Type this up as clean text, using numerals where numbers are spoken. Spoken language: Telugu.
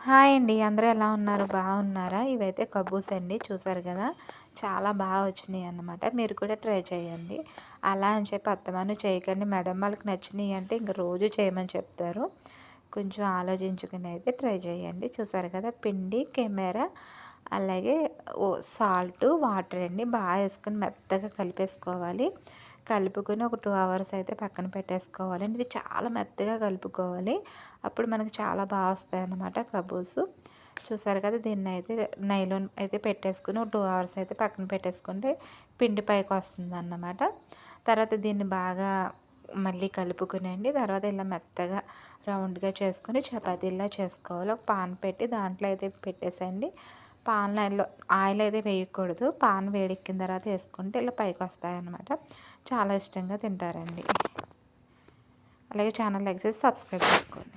హాయ్ అండి. అందరూ ఎలా ఉన్నారు? బాగున్నారా? ఇవైతే కబూస్ అండి. చూసారు కదా! చాలా బాగా వచ్చినాయన్నమాట. మీరు కూడా ట్రై చేయండి. అలా అని చెప్పి అత్తమాను చేయకండి. మేడం వాళ్ళకి నచ్చినాయి అంటే ఇంక రోజు చేయమని చెప్తారు. కొంచెం ఆలోచించుకుని అయితే ట్రై చేయండి. చూసారు కదా! పిండి, కెమెరా అలాగే సాల్టు, వాటర్ అండి. బాగా వేసుకొని మెత్తగా కలిపేసుకోవాలి. కలుపుకొని ఒక 2 అవర్స్ అయితే పక్కన పెట్టేసుకోవాలండి. ఇది చాలా మెత్తగా కలుపుకోవాలి. అప్పుడు మనకు చాలా బాగా వస్తాయన్నమాట కబూసు. చూసారు కదా! దీన్నైతే నైలాన్ అయితే పెట్టేసుకొని ఒక 2 అవర్స్ అయితే పక్కన పెట్టేసుకుంటే పిండి పైకి వస్తుందన్నమాట. తర్వాత దీన్ని బాగా మళ్ళీ కలుపుకునండి. తర్వాత ఇలా మెత్తగా రౌండ్‌గా చేసుకొని చపాతీలా చేసుకోవాలి. ఒక పాన్ పెట్టి దాంట్లో అయితే పెట్టేసేయండి. పాన్‌లో ఆయిల్ అయితే వేయకూడదు. పాన్ వేడెక్కిన తర్వాత వేసుకుంటే ఇలా పైకొస్తాయన్నమాట. చాలా ఇష్టంగా తింటారండి. అలాగే ఛానల్ లైక్ చేసి సబ్స్క్రైబ్ చేసుకోండి.